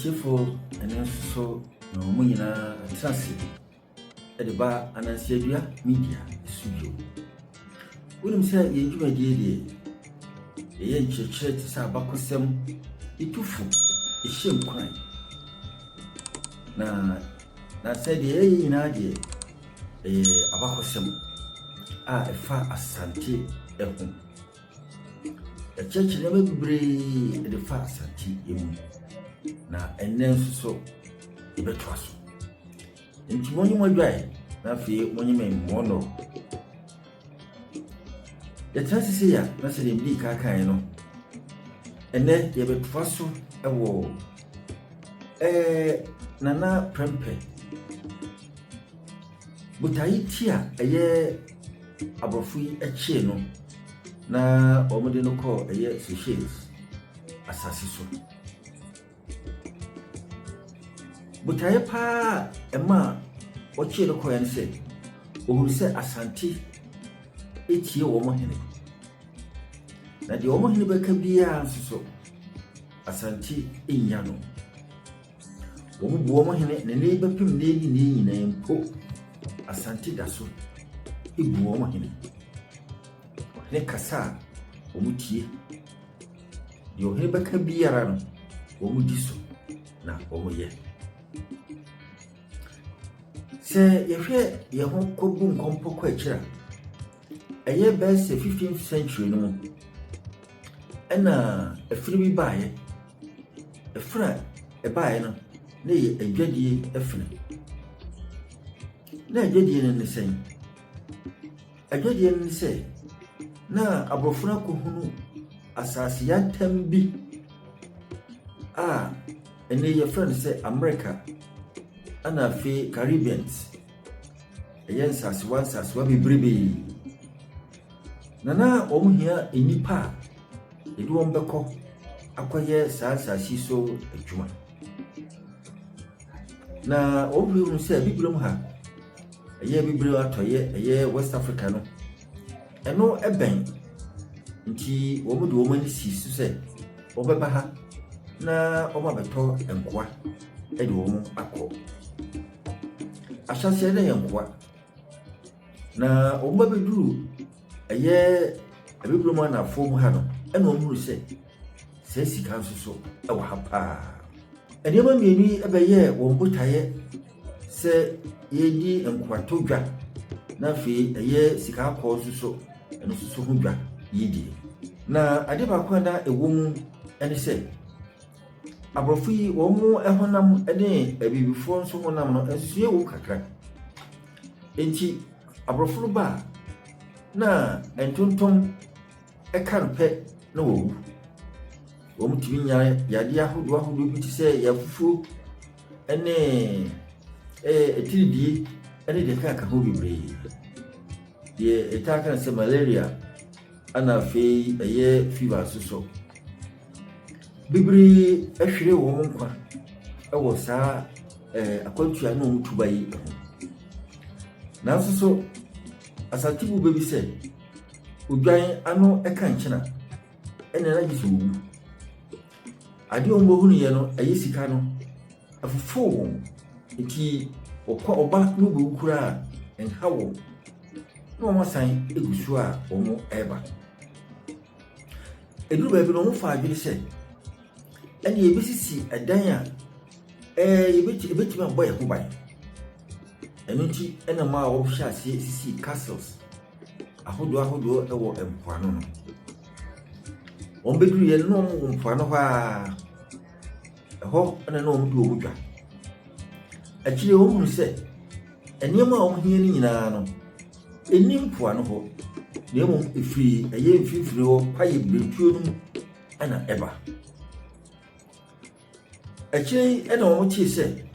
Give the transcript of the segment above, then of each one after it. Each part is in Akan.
Chiefo and so no Munina Transit at the bar and Ansadia Media Studio. William said, you do a dear. A young church is a bacosem, it too full, a shame crying. Na said the in idea a bacosem are a far asante at home. A church never be the far asante. Na enen so ibetwa so nti woni mo dwai na fe woni me mono ya transisi ya na se dem di kakan no ene ye betwa so ewo nana prempe butai tia eye abofu eche no na omode no ko eye socials asasi so Butaye pa ema ochi no koyan se ohuru se asante etie wo mo hene na de wo mo hene beka bia nso asante enya no wo mo bu wo mo hene ne ne bepem ne ni nyina mpo asante da so ibu wo mo hene ne kasa wo mo tie de wo hene beka bia ra no wo mo di so na wo mo ye se yehwe yeho kobu nkompo kwa akira eye best 15th century no ena afiri bi baaye afira baaye no na ye adwadie afira na adwadie no ne sen adwadie no ne se na abrofuna ko hunu asase ya tambi ene ye friend se America ana fe Caribbeans ayen saswa bibrebe nana omuhia enipa edu ombeko akoye sasasi so adwuma na obiru se bibrom ha aye bibro atoye aye West Africa no eno eben nti omude omani sisu se obeba ha na omabeto enkoa ede omu akọ ashase na yankwa na omba beduru eye abibromo na fom ha no ena omuru se sika nso so ewa ha pa enema mieni ebeye won botaye se yedi enkwato dwa na fi eye sika akọ nso so eno so ho dwa yedi na ade ba kwa da ewom ene se abrofi wo mu ehonam ene abibifo nso honam no ensuye wo kakra enti abrofo ba na entontom ekanpe na wo mu tibinya yade ahodo bi tise yafufu ene etiridi ene de kaka ho bibre ye etaka se malaria ana fe eye fever so bibiri ahwire wo mo nkwa ewo saa akwantua na omutuba yi na so asatibu bebi se odwan ano eka nkyena ene na gisu wu ade ombo hunu ye no ayesika no afufo enti okwa oba no be ukura enhawo no mo san egusu a omo eba eduru bebi no mo fa adwiri se ene yebisisi edan a yebetime boy ho ban eno nti ena ma wo hya sisi castles ahodo ewo empano no ombeduru ye no empano ha ho ena no omdu omudwa akire wo hu se enema wo hie ni nyina no eni mpano ho na emu efiri eye mfifiri wo kwaye bretuo no ana eba akire ena wo chi se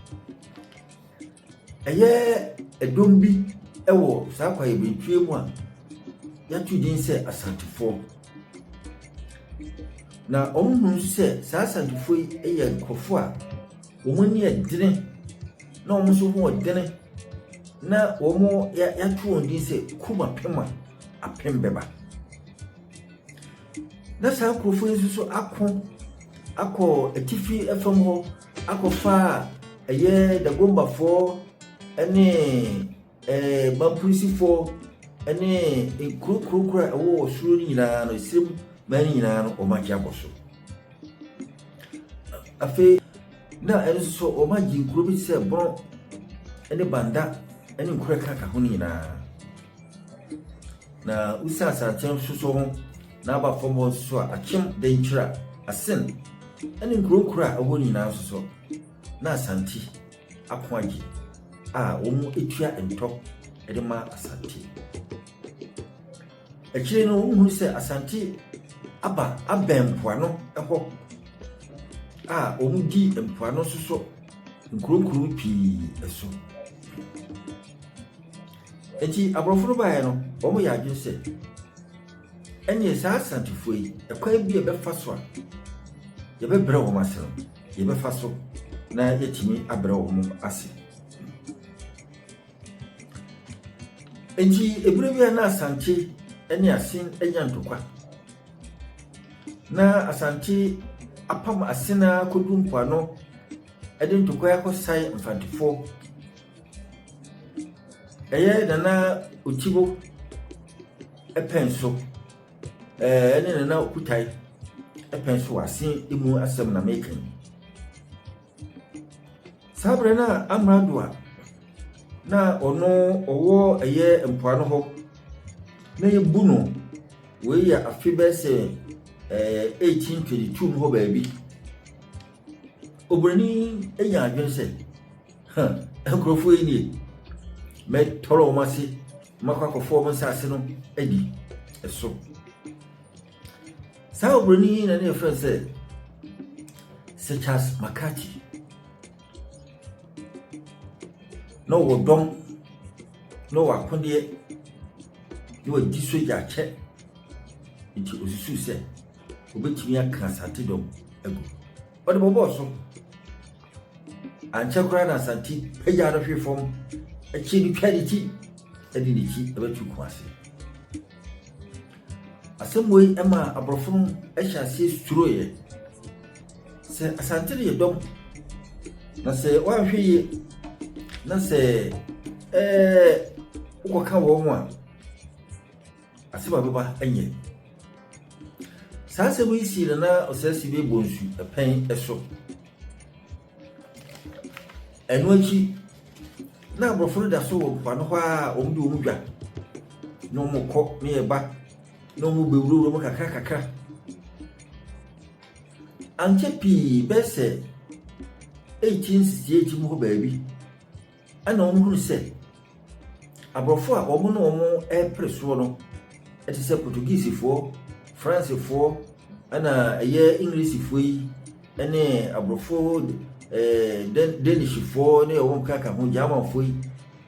eye edombi ewo saa kwaye bretuo mu a yatu din se asantifo na omuhu se saa asantifo eye nkofo a omani edene na omuso ho edene na omo yatu ondin se kuma pema apembeba na saa nkofo nso so akọ etifi efam ho akɔfa ɛyɛ dagombafoɔ ɛne bampusifoɔ ɛne kurokura ɛwɔ suro no nyinaa no ɛsɛm mani nyinaa no ɔmagye abɔ so. Afei na ɛno nso ɔmagye nkuro bi sɛ Borɔ ɛne Banda ɛne nkuro kaka ho no nyinaa. Na usi Asante nso ho na aba fam hɔ nso a Akyem Dankyira Asen ɛne nkuro a ɛwɔ nyinaa nso na Asante ako agye a wɔn etua ntɔ ɛde ma Asante. Akyire no wɔn hu sɛ Asante abɛn mpoano ɛhɔ a wɔn di mpoano nso nkuro pii ɛso. Enti aborɔfo no baeɛ no wɔn yɛ adwene sɛ ɛne saa Asantefoɔ yi ɛkwan bi ɛbɛfa so a yɛbɛbrɛ wɔn ase no yɛbɛfa so na yɛtumi abrɛ wɔn ase. Enti ebire bi na Asante ɛne Asen anya ntokwa na Asante apam Asen na kodu mpoano ɛde ntokwa akɔsae Mfantefoɔ ɛyɛ Nana Otibo ɛpɛn so ɛne Nana Okutai ɛpɛn so Asen emu asɛm na mekan. Sabre na Amradua na ɔno ɔwɔ ɛyɛ mpoano hɔ na yɛbu no wei yɛ afe bɛsɛ 1822 no hɔ baabi. Obrani anya adwene sɛ nkurɔfoɔ yi nie mɛtɔrɔ wɔn ase makɔ akɔfo wɔn nsase no adi ɛso. Saa obrani na ne yɛfrɛ sɛ Sir Charles Makati na ɔwɔ dɔm na ɔwɔ akodeɛ na ɔdi soja akyɛ nti osusu sɛ obɛtumi aka Asante dɔm agu ɔde bɔbɔɔ so ankyɛ koraa na Asante pagya no hwe fam akyi ne twa ne ti ɛde ne ti ɛbɛtu ko ase. Asɛm wei ɛma aborɔfo no ɛhyɛ aseɛ suroeɛ sɛ Asante no yɛ dɔm na sɛ wɔanhwɛ yie na sɛ wokɔka wɔn a asɛm a bɛba ɛnyɛ. Saa asɛm yi si na ɔsɛsi bɛbɔ nsu ɛpɛn ɛso. Ɛno akyi na aborɔfo no da so wɔ mpoano hɔ a wɔn de wɔn dwa na wɔn kɔ ne yɛba na wɔn bɛwurawura mu kakra. Ankyɛ pii bɛsɛ 1868 mu hɔ baabi ɛna wɔn hunu sɛ aborɔfo a wɔn ne wɔn ɛpere soɔ no ɛte sɛ Portuguesefoɔ, Francefoɔ ɛna ɛyɛ Englishfoɔ yi ɛne aborɔfo Danishfoɔ ne wɔn kaka ho Germanfoɔ yi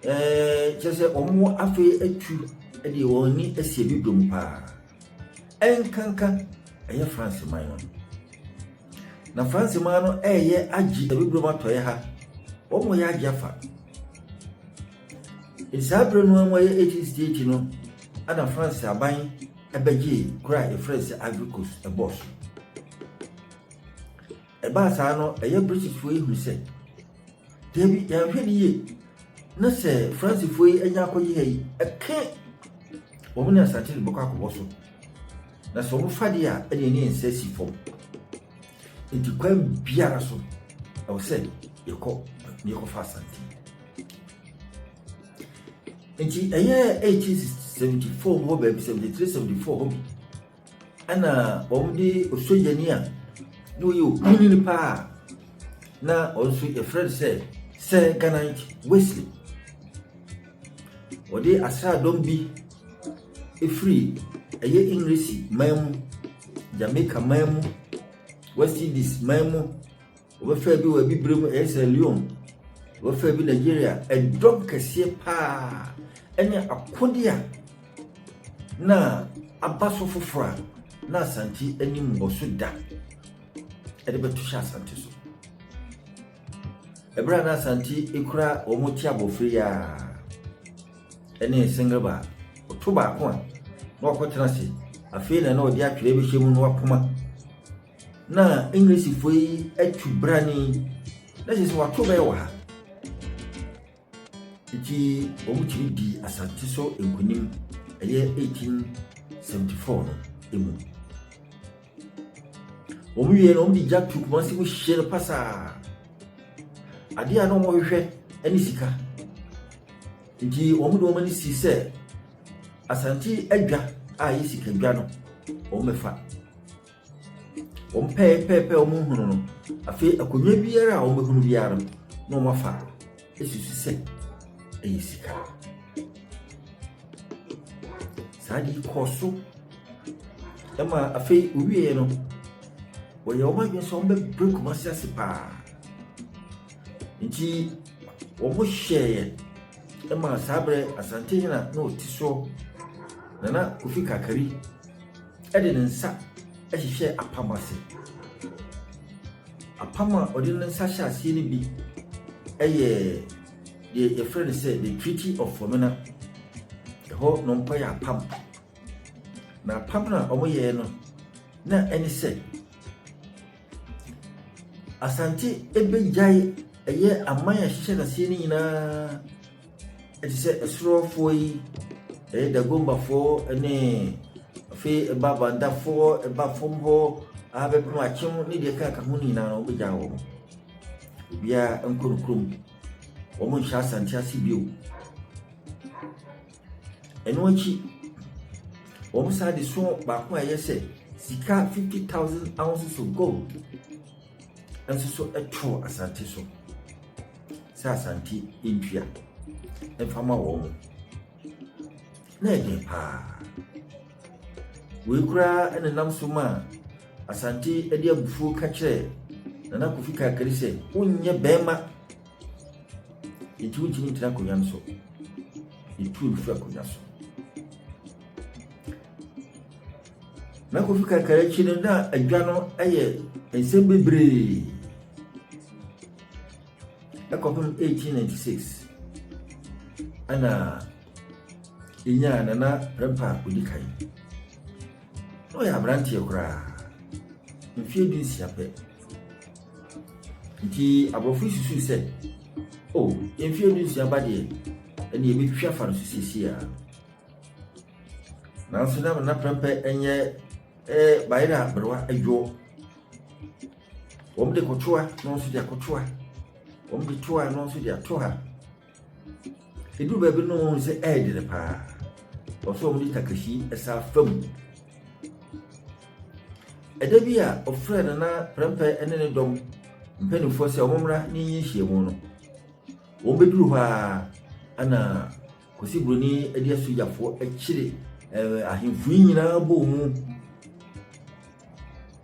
kyerɛ sɛ wɔn afei atu ɛde wɔn ni asi bi dom paa ɛnkanka ɛyɛ France man no na France man no ɛyɛ agye abibrom atɔyɛ ha wɔn yɛ agye afa. Isabre no mo yɛ 1868 no ana France aban ɛbɛgye kura ɛfrɛ sɛ Ivory Coast ɛbɔs. Ɛba saa no ɛyɛ Britishfoɔ yi hu sɛ debi yɛhwɛ ne yie na sɛ Francefoɔ yi anya akɔgye ha yi ɛka wɔn ne Asante de bɔkɔ akɔbɔ so na sɛ wɔn fa deɛ a ɛne ne nsa si fam nti kwan biara so ɛwɔ sɛ yɛkɔfa Asante. Nti ɛyɛ 1874 mu hɔ baabi 73-74 hɔ bi ana wɔn de osojani a na ɔyɛ okuni nipa a na ɔnso yɛfrɛ sɛ Sir Garnet Wesley wɔde asraadɔm bi efiri ɛyɛ English man mu, Jamaica man mu, West Indies man mu, wɔbɛfa bi wɔ Bibire mu ɛyɛ Sierra Leone, wɔbɛfa bi Nigeria ɛdɔm kɛseɛ paa ɛne akode a na aba so foforɔ a na Asante anim wɔ so da ɛde bɛto hyɛ Asante so. Ɛberɛ na Asante ekura wɔn ti abɔfra ya ɛne Sengreba ɔto baako a na ɔkɔtena se afei na ɔde atwerɛ bi hyɛ mu no wapoma na Englishfoɔ yi atu brani na sɛ wato bɛyɛ wɔ ha nti wɔn tiri di asante so nkonim ɛyɛ 1874 no emu wɔn wie no wɔn de gya tu Kumasi mu hyɛ no pasaa adeɛ a na wɔn hwehwɛ ɛne sika nti wɔn de wɔn ani si sɛ asante adwa a yɛ sika dwa no wɔn bɛfa wɔn pɛɛpɛɛpɛ wɔn hunu no afei akonnwa biara a wɔn bɛhunu biara no na wɔn afa esusu sɛ ɛyɛ sika saa de kɔɔ so ɛma afei owie no wɔyɛ wɔn adwene sɛ wɔn bɛbrɛ Kumasi ase paa nti wɔn hyɛɛ ɛma saa berɛ asante nyina na ɔte so Nana Kofi Kakari ɛde ne nsa ɛhyehyɛ apam ase apam a ɔde ne nsa hyɛ aseɛ no bi ɛyɛ deɛ yɛfrɛ no sɛ the Treaty of Formena ɛhɔ no mpa yɛ apam na apam no a ɔmoyɛɛ no na ɛne sɛ asante ɛbɛgyae ɛyɛ aman a hyehyɛ n'aseɛ no nyinaa ɛte sɛ ɛsorɔfoɔ yi ɛyɛ Dagombafoɔ ɛne afei ɛba Bandafoɔ ɛba fam hɔ abɛpem akyem ne deɛ kaka ho nyinaa no wɔbɛgya wɔn obiara nkɔ no kurom wɔn nhyɛ asante ase bio ɛno akyi wɔn saa de so baako a ɛyɛ sɛ sika 50,000 ounces of gold nso so ɛto asante so sɛ asante ntua ɛmfama wɔn na ɛdɛ paa wei koraa ɛne nam so ma asante ɛde abufuo ka kyerɛ Nana Kofi Kakari sɛ wonyɛ bɛrima nti wontumi ntena akonnwa no so ɛtuo no firi akonnwa so Nana Kofi Kakari akyi no na adwa no ɛyɛ nsɛm bebree ɛkɔpem 1896 ɛna ɛnya Nana Prempeh odi kan na ɔyɛ aberanteɛ koraa mfeɛ 16 pɛ nti aborɔfo susu sɛ mfeɛ 16 ba deɛ ɛne yɛbɛtwa fa no so siesie a nanso na Nana Prempeh ɛnyɛ bayerɛ aberewa adwo wɔn de kɔtoa na nso de akɔtoa wɔn de toa na nso de ato ha ɛduru baabi no wɔn sɛ ɛɛdere paa ɔsɛ wɔn de takahyi ɛsa fam ɛda bi a ɔfrɛ Nana Prempeh ɛne ne dɔm mpanimfoɔ sɛ wɔn mmra ne yɛ nhyiamu no wɔn bɛduru hɔ a ana Kwasi Broni ɛde asogyafoɔ akyire ahemfo nyinaa bɔ mu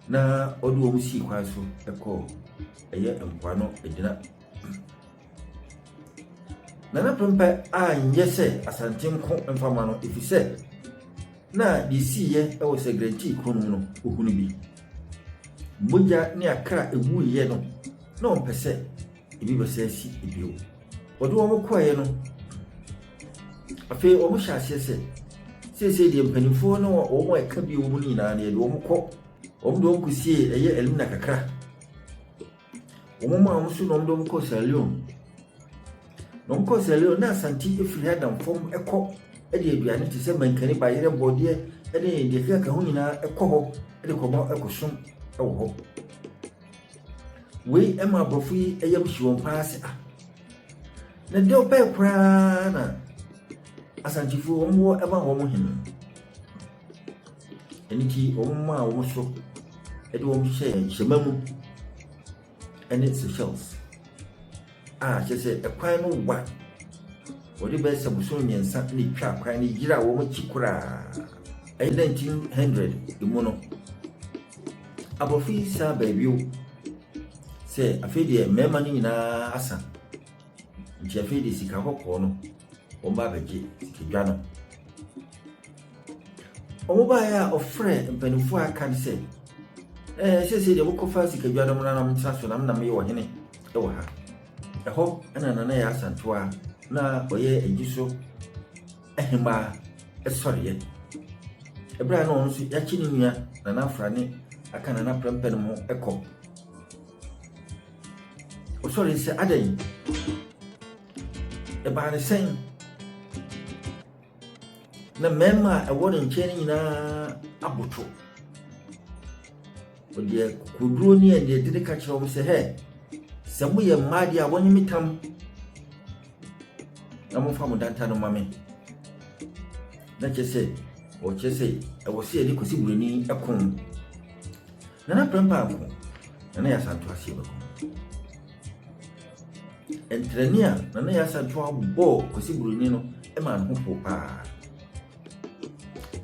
na ɔde wɔn sii kwan so ɛkɔ ɛyɛ mpoano ɛgyina Nana Prempeh a nyɛ sɛ asante nko mfama no ɛfiri sɛ na de siiyɛ ɛwɔ sɛ Grantee kronom no ohunu bi mogya ne akra ɛwu yɛ no na ɔmpɛ sɛ ebi bɛsɛ asi ebio ɔde wɔn kɔɛ no afei wɔn hyɛ aseɛ sɛ sɛsɛ deɛ mpanimfoɔ no wɔn ɛka bi wɔn nyinaa ne yɛde wɔn kɔ wɔn de wɔn kɔsie ɛyɛ Elimina kakra wɔn ma wɔn so na wɔn de wɔn kɔ Sierra Leone na wɔn kɔ Sierra Leone na asante efiri ha dam fam ɛkɔ ɛde aduane te sɛ mankani bayerɛ bɔdeɛ ɛne deɛ kaka ho nyinaa ɛkɔ hɔ ɛde kɔma ɛkɔsom ɛwɔ hɔ wei ɛma aborɔfo yi ɛyɛ mhyi wɔn paa sɛ na deɛ ɔbɛɛ koraa na asantefoɔ wɔn wɔ ɛma wɔn hene ɛne ti wɔn ma wɔn so ɛde wɔn hyɛ hyɛma mu ɛne Seychelles a kyerɛ sɛ ɛkwan no wa wɔde bɛyɛ sɛ boso mmiɛnsa ne twa kwan no yiri a wɔn akyi koraa ɛyɛ 1900 mu no aborɔfo yi saa baabio sɛ afei deɛ mmarima no nyinaa asa nti afei deɛ sika kɔkɔɔ no wɔn ba abɛgye sikadwa no wɔn baeɛ a ɔfrɛ mpanimfoɔ a aka no sɛ sɛsɛ deɛ wɔkɔfa sikadwa no na nam ntra so nam yɛ wɔ hene ɛwɔ ha ɛhɔ ɛna Nana yɛ asantewa na ɔyɛ agyi so ɛhemaa ɛsɔreɛ ɛberɛ a na ɔno nso yɛakye ne nua Nana Afrane aka Nana Prempeh no ho ɛkɔ osori se adan e ba ne sen na mema e won nchen nyina aboto odi kuduro ni e de ka kire wo se he se mo ye madi a won mitam na mo fa mo danta no mame na chese o chese e wo se edi kosi burani ekon na prempa ko na ya santo asie bako entrenia na ya santo abo kosi burani no e ma no ho pa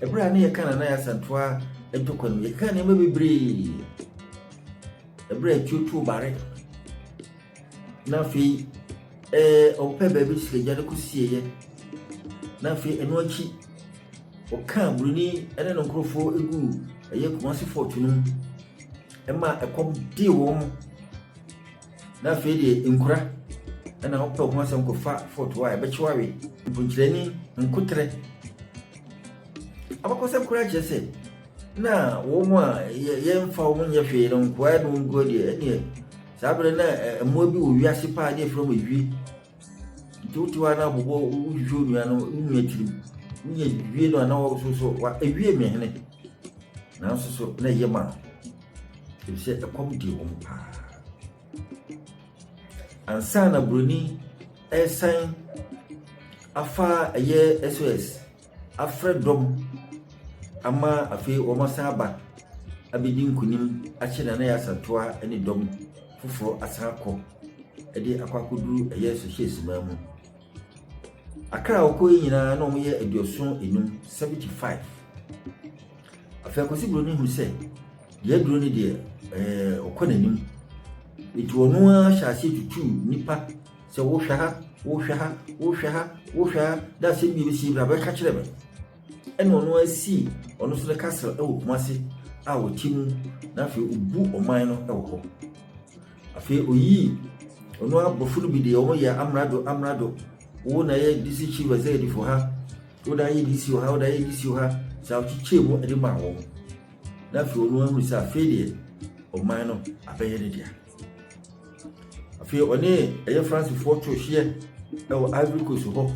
ebra na ye kana na ya santo a entokon ye kana me bebre ebra tutu bare na fi o pe baby sile ko sieye na fi eno achi o kan buruni ene no nkrofo egu eye Kumasi fortune ema ekom di wo na fi de nkura na o pe Kumasi nko fa fortune wa e be chiwawe bunchireni nkutre abakose kura jese na wo mo ye mfa wo nya hwe no kwa no ngodi ene sabre na mo bi wo wiase pa de from wi tutuwa na bobo uhwo nua no nua tiri nua wie no na wo so wa ewie me hene na so na yema ebise ekom di wo pa ansa na bruni esan afa eye SOS afredom ama afi wo masaba abidi nkunim achina na ya santoa ene dom fufuro asako edi akwakoduru eye so hyesi mamu akra okoyi nyina na omo ye ediosun enum 75 afa kosi broni hu se ye drone de okonanim etu onu a hyase tutu nipa se wo hwa da se bi bisi bra ba ka kire be ene onu asi onu so de castle e wo Kumasi a wo timu na fe ubu oman no e wo ho afi oyi onu abofuru bi de omo ya amrado wo na ye disi chief executive for ha wo da ye disi ha wo da ye disi ha sa chichemu ede ma wo na fi onu ahu sa fe de oman no abeye de dia afi oni eye France for to hie e wo Ivory Coast ho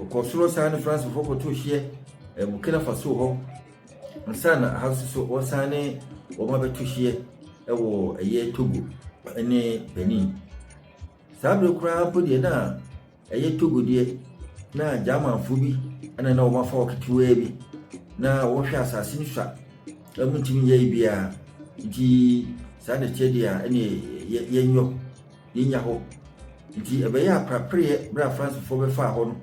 okosoro sa ne France for to hie e Burkina Faso ho nsana hasu so wo sane wo ma beto hie e wo eye Togo ene Benin sabre kura po de na eye Togo de na Germanfo bi ana na wo mafa okitiwe bi na wo hwe asase ni swa amutimi ye bia nti sa de chedia ene yenyo yenya ho nti ebe ya prapre bra France fo be fa ho no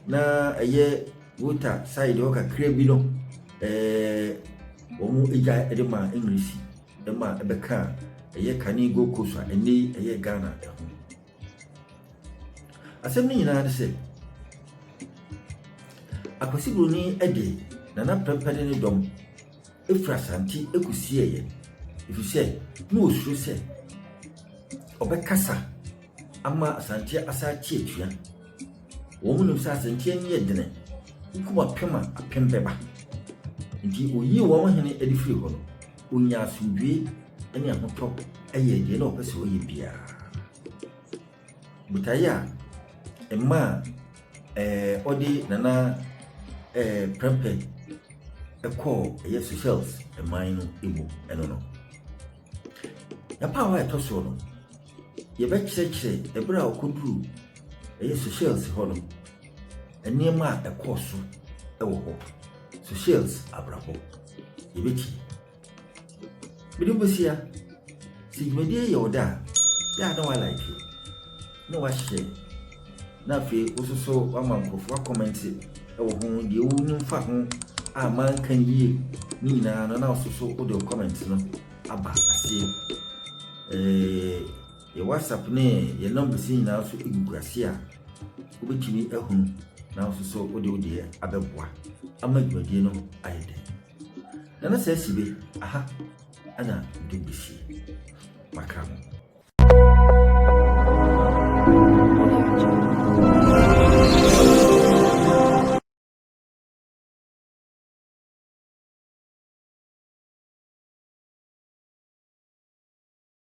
na eye water side ho ka krebi no wo mu eja edema English ema ebeka eye kani go koso eni eye Ghana eho asem ni nyina de se akwasi broni ede na prempede ni dom efra santi ekusie ye ifise no osuro se obekasa ama santi asa tietua wo mu nim sa santi ani yedene kuma pema apembeba nti oyi wo hene edifiri ho no onya asudwe ene ahoto eye de na opese oyi bia butaya emma odi nana prempe eko eye socials emine no ebo eno no ya pa wa etoso no ye be kire ebra okoduru eye socials ho no enema ekoso ewo ho socials abrabo ye beti bidubusia sigmedie yoda ya no like no wa share na fe ososo wa mankofo wa comment ewo ho de wo nimfa ho a man kan yi ni na na ososo o de comment no aba ase ye WhatsApp ne ye number sin na so igugurase a obetimi ehunu na ososo o de abeboa amagwade no ayede na na sesibe aha ana ndubisi makamo